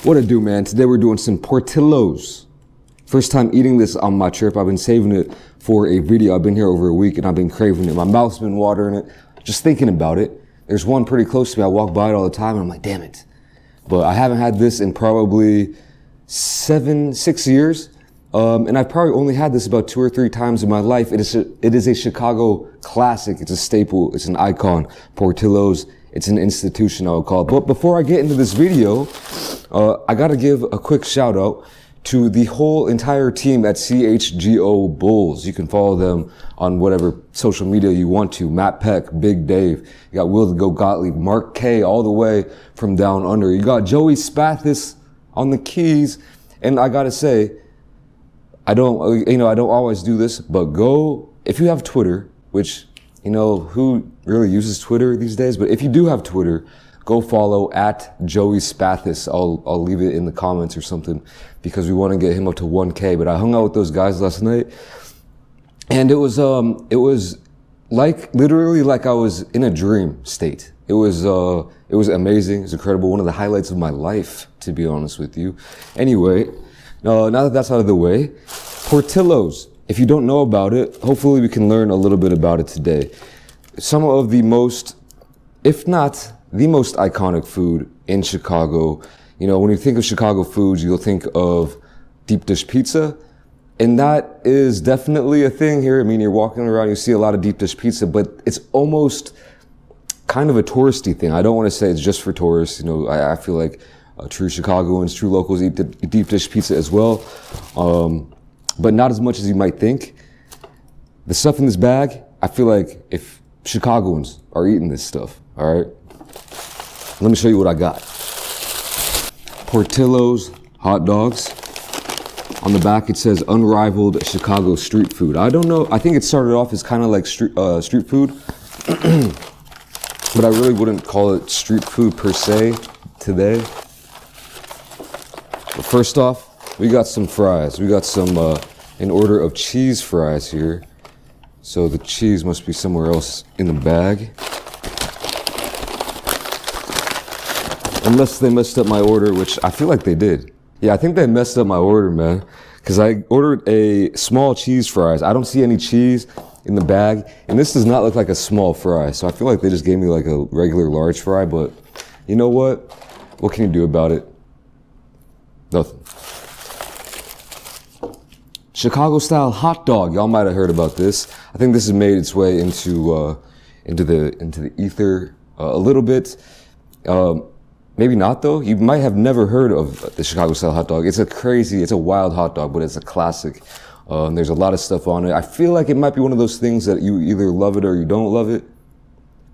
What it do, man? Today we're doing some Portillos. First time eating this on my trip. I've been saving it for a video. I've been here over a week and I've been craving it. My mouth's been watering it, just thinking about it. There's one pretty close to me. I walk by it all the time and I'm like, damn it. But I haven't had this in probably 6 years. And I've probably only had this about 2 or 3 times in my life. It is a Chicago classic. It's a staple. It's an icon. Portillo's. It's an institution, I would call it. But before I get into this video, I gotta give a quick shout out to the whole entire team at CHGO Bulls. You can follow them on whatever social media you want to. Matt Peck, Big Dave. You got Will the Go Gottlieb, Mark K, all the way from down under. You got Joey Spathis on the keys. And I gotta say, I don't always do this, but go, if you have Twitter, which, who really uses Twitter these days? But if you do have Twitter, go follow at Joey Spathis. I'll leave it in the comments or something because we want to get him up to 1K. But I hung out with those guys last night and it was like literally like I was in a dream state. It was amazing. It was incredible. One of the highlights of my life, to be honest with you. Anyway, now that that's out of the way, Portillo's. If you don't know about it, hopefully we can learn a little bit about it today. Some of the most, if not the most iconic food in Chicago. When you think of Chicago foods, you'll think of deep dish pizza. And that is definitely a thing here. I mean, you're walking around, you see a lot of deep dish pizza, but it's almost kind of a touristy thing. I don't want to say it's just for tourists. I feel like true Chicagoans, true locals eat deep dish pizza as well. But not as much as you might think. The stuff in this bag, I feel like if Chicagoans are eating this stuff, all right? Let me show you what I got. Portillo's hot dogs. On the back it says unrivaled Chicago street food. I don't know, I think it started off as kind of like street food, but I really wouldn't call it street food per se today. But first off, we got some fries. We got some, an order of cheese fries here. So the cheese must be somewhere else in the bag. Unless they messed up my order, which I feel like they did. Yeah, I think they messed up my order, man. Because I ordered a small cheese fries. I don't see any cheese in the bag. And this does not look like a small fry. So I feel like they just gave me like a regular large fry. But you know what? What can you do about it? Nothing. Chicago style hot dog. Y'all might have heard about this. I think this has made its way into the ether a little bit. Maybe not though. You might have never heard of the Chicago style hot dog. It's a wild hot dog, but it's a classic. There's a lot of stuff on it. I feel like it might be one of those things that you either love it or you don't love it,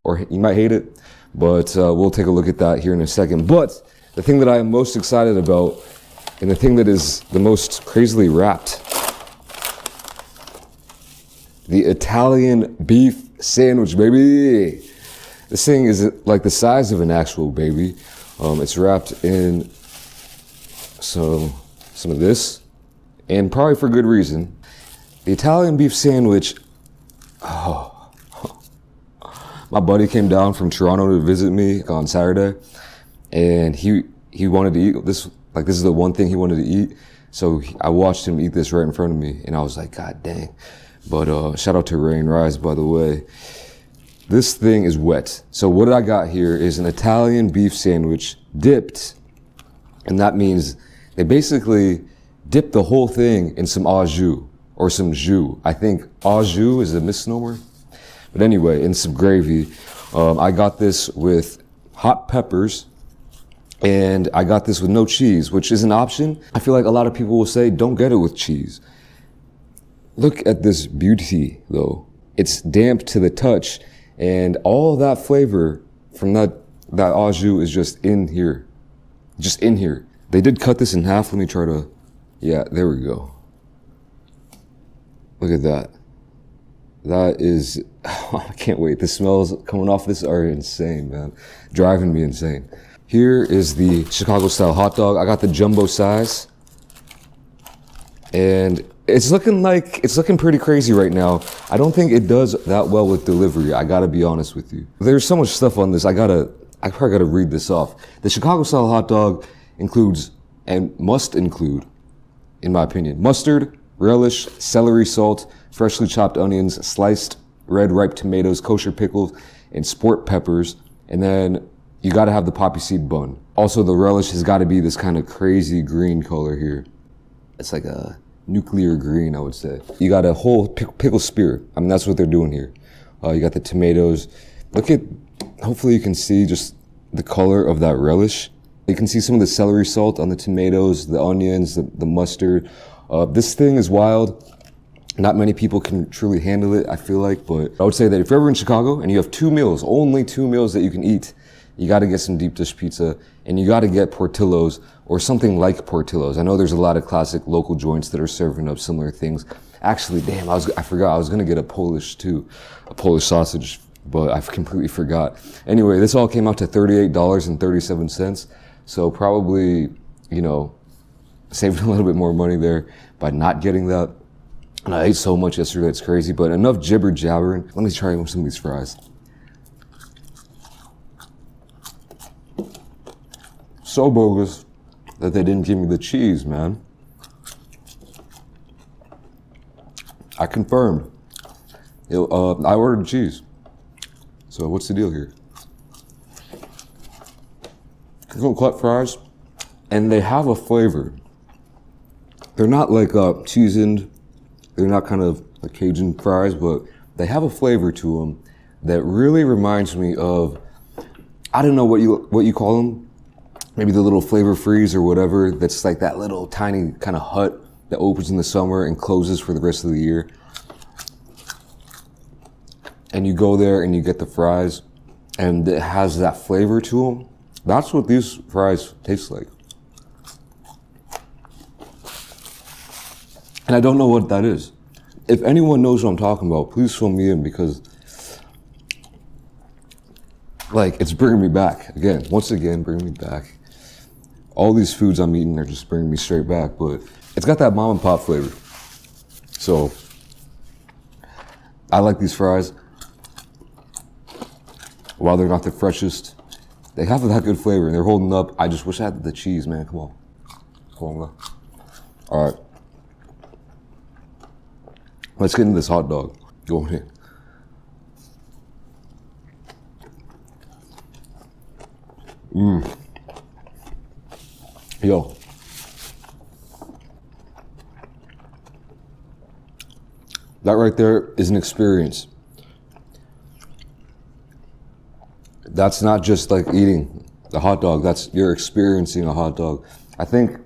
or you might hate it. But we'll take a look at that here in a second. But the thing that I am most excited about, and the thing that is the most crazily wrapped, the Italian beef sandwich, baby. This thing is like the size of an actual baby. It's wrapped in some of this, and probably for good reason. The Italian beef sandwich. Oh, my buddy came down from Toronto to visit me on Saturday, and he wanted to eat this. Like, this is the one thing he wanted to eat. So I watched him eat this right in front of me, and I was like, God dang. But shout out to Rain Rise, by the way. This thing is wet. So what I got here is an Italian beef sandwich dipped, and that means they basically dip the whole thing in some au jus or some jus. I think au jus is a misnomer. But anyway, in some gravy. I got this with hot peppers, and I got this with no cheese, which is an option. I feel like a lot of people will say, don't get it with cheese. Look at this beauty though. It's damp to the touch, and all that flavor from that au jus is just in here. Just in here. They did cut this in half. Let me try to, yeah, there we go. Look at that. That is, I can't wait. The smells coming off this are insane, man. Driving me insane. Here is the Chicago style hot dog. I got the jumbo size. And it's looking pretty crazy right now. I don't think it does that well with delivery. I gotta be honest with you. There's so much stuff on this. I probably gotta read this off. The Chicago style hot dog includes and must include, in my opinion, mustard, relish, celery salt, freshly chopped onions, sliced red ripe tomatoes, kosher pickles, and sport peppers. And then you gotta have the poppy seed bun. Also, the relish has gotta be this kind of crazy green color here. It's like a nuclear green, I would say. You got a whole pickle spear. I mean, that's what they're doing here. You got the tomatoes. Look at, hopefully you can see just the color of that relish. You can see some of the celery salt on the tomatoes, the onions, the mustard. This thing is wild. Not many people can truly handle it, I feel like, but I would say that if you're ever in Chicago and you have 2 meals, only 2 meals that you can eat, you gotta get some deep dish pizza, and you gotta get Portillo's or something like Portillo's. I know there's a lot of classic local joints that are serving up similar things. Actually, damn, I forgot, I was gonna get a Polish too, a Polish sausage, but I completely forgot. Anyway, this all came out to $38.37, so probably, you know, saving a little bit more money there by not getting that. And I ate so much yesterday, it's crazy, but enough jibber jabbering. Let me try some of these fries. So bogus that they didn't give me the cheese, man. I confirmed. I ordered cheese. So what's the deal here? Little cut fries, and they have a flavor. They're not like seasoned. They're not kind of like Cajun fries, but they have a flavor to them that really reminds me of, I don't know what you call them, maybe the little flavor freeze or whatever. That's like that little tiny kind of hut that opens in the summer and closes for the rest of the year. And you go there and you get the fries, and it has that flavor to them. That's what these fries taste like. And I don't know what that is. If anyone knows what I'm talking about, please fill me in, because like, it's bringing me back again. Once again, bringing me back. All these foods I'm eating are just bringing me straight back, but it's got that mom and pop flavor. So I like these fries. While they're not the freshest, they have that good flavor and they're holding up. I just wish I had the cheese, man. Come on. Come on, go. All right. Let's get into this hot dog. Go on in. Yo. That right there is an experience. That's not just like eating the hot dog. You're experiencing a hot dog. I think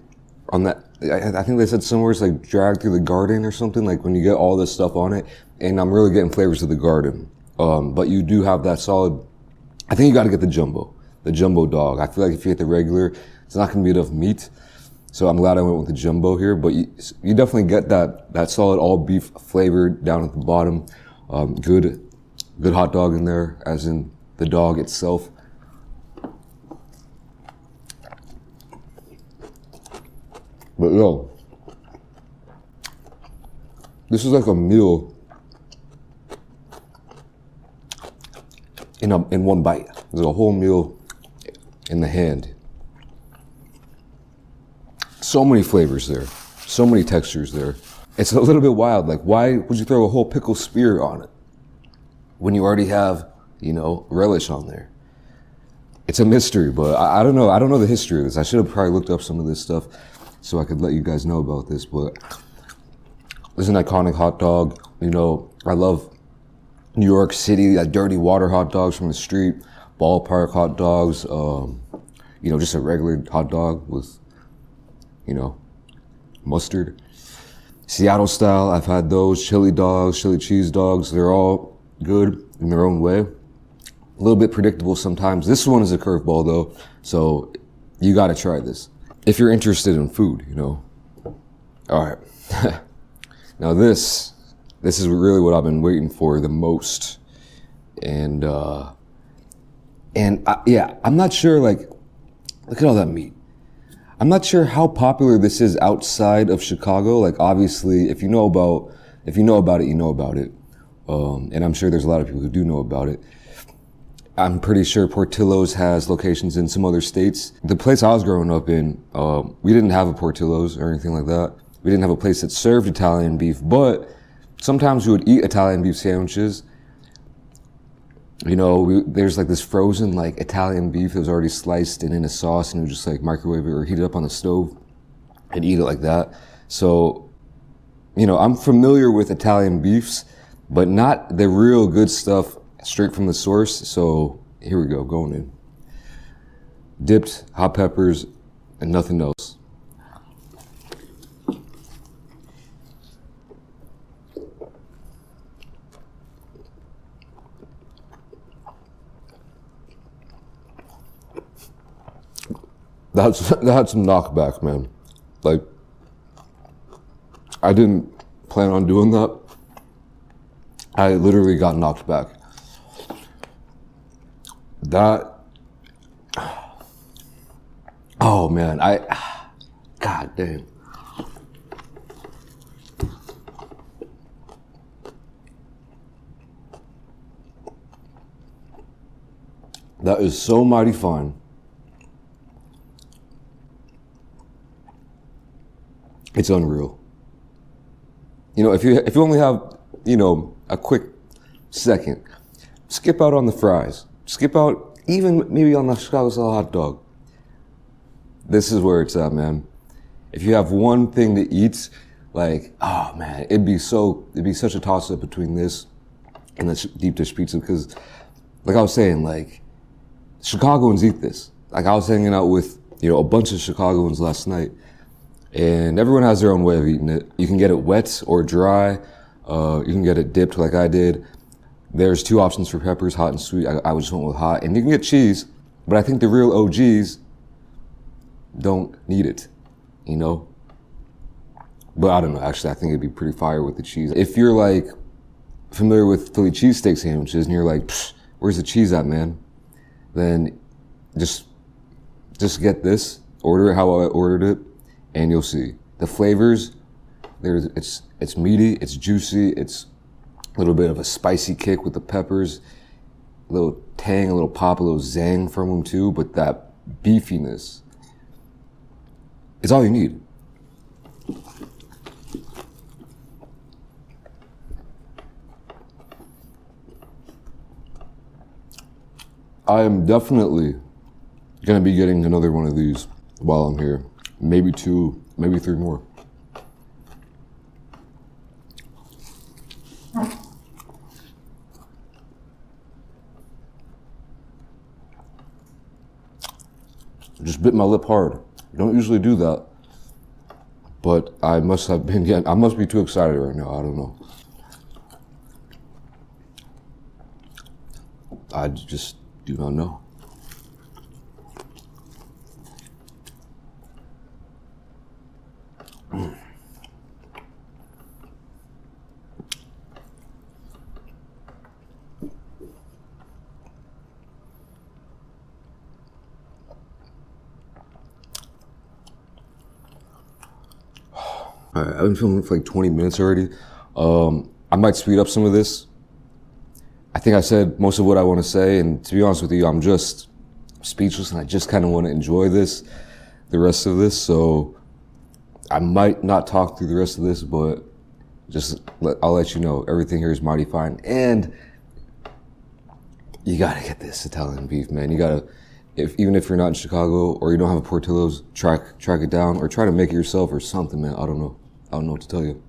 they said somewhere it's like dragged through the garden or something, like when you get all this stuff on it, and I'm really getting flavors of the garden. But you do have that solid, I think you gotta get the jumbo dog. I feel like if you get the regular, it's not gonna be enough meat. So I'm glad I went with the jumbo here, but you definitely get that solid all beef flavor down at the bottom. Good hot dog in there, as in the dog itself. But yo, this is like a meal in one bite. There's a whole meal in the hand. So many flavors there, so many textures there. It's a little bit wild. Like, why would you throw a whole pickle spear on it when you already have, relish on there? It's a mystery, but I don't know. I don't know the history of this. I should have probably looked up some of this stuff so I could let you guys know about this, but this is an iconic hot dog. I love New York City, dirty water hot dogs from the street, ballpark hot dogs, just a regular hot dog with, mustard. Seattle style, I've had those, chili dogs, chili cheese dogs. They're all good in their own way. A little bit predictable sometimes. This one is a curveball though, so you gotta try this. If you're interested in food, All right. Now this is really what I've been waiting for the most. And I'm not sure, like, look at all that meat. I'm not sure how popular this is outside of Chicago. Like, obviously, if you know about it, you know about it. And I'm sure there's a lot of people who do know about it. I'm pretty sure Portillo's has locations in some other states. The place I was growing up in, we didn't have a Portillo's or anything like that. We didn't have a place that served Italian beef, but sometimes we would eat Italian beef sandwiches. You know, there's like this frozen like Italian beef that was already sliced and in a sauce, and you would just like microwave it or heat it up on the stove and eat it like that. So, you know, I'm familiar with Italian beefs, but not the real good stuff straight from the source. So here we go, going in. Dipped, hot peppers, and nothing else. That had some knockback, man. Like, I didn't plan on doing that. I literally got knocked back. That, oh man, God damn. That is so mighty fine. It's unreal. You know, if you only have, you know, a quick second, skip out on the fries. Skip out even maybe on the Chicago style hot dog. This is where it's at, man. If you have one thing to eat, like, oh man, it'd be such a toss up between this and the deep dish pizza, because like I was saying, like, Chicagoans eat this. Like, I was hanging out with, you know, a bunch of Chicagoans last night, and everyone has their own way of eating it. You can get it wet or dry. You can get it dipped like I did. There's two options for peppers, hot and sweet. I just went with hot. And you can get cheese, but I think the real OGs don't need it, you know? But I don't know, actually, I think it'd be pretty fire with the cheese. If you're like familiar with Philly cheesesteak sandwiches and you're like, where's the cheese at, man? Then just get this, order it how I ordered it, and you'll see. The flavors, it's meaty, it's juicy, it's a little bit of a spicy kick with the peppers, a little tang, a little pop, a little zang from them too, but that beefiness is all you need. I am definitely gonna be getting another one of these while I'm here. Maybe 2, maybe 3 more. Just bit my lip hard. Don't usually do that, but I must be too excited right now. I don't know. I just do not know. All right, I've been filming for like 20 minutes already. I might speed up some of this. I think I said most of what I want to say, and to be honest with you, I'm just speechless, and I just kind of want to enjoy the rest of this. So I might not talk through the rest of this, but I'll let you know, everything here is mighty fine. And you gotta get this Italian beef, man. You gotta, even if you're not in Chicago or you don't have a Portillo's, track it down or try to make it yourself or something, man. I don't know what to tell you.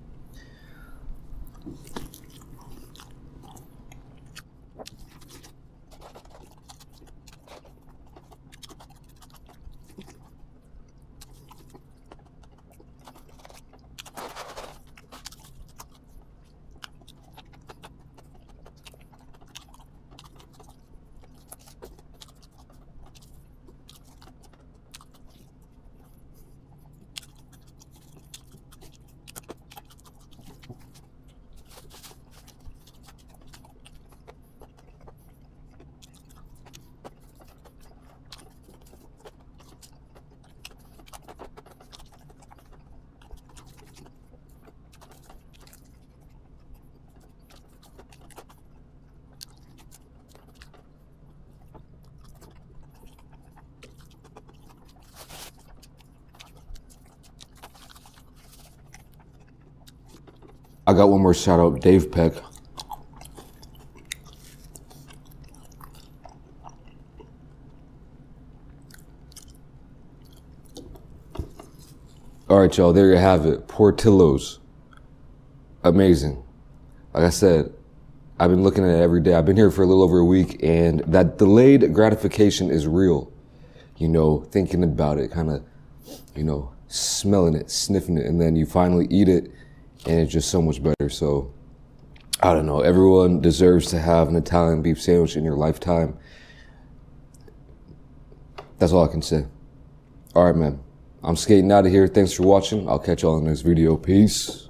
I got one more shout out, Dave Peck. All right, y'all, there you have it. Portillo's. Amazing. Like I said, I've been looking at it every day. I've been here for a little over a week, and that delayed gratification is real. You know, thinking about it, kind of, you know, smelling it, sniffing it, and then you finally eat it, and it's just so much better. So, I don't know. Everyone deserves to have an Italian beef sandwich in your lifetime. That's all I can say. All right, man. I'm skating out of here. Thanks for watching. I'll catch y'all in the next video. Peace.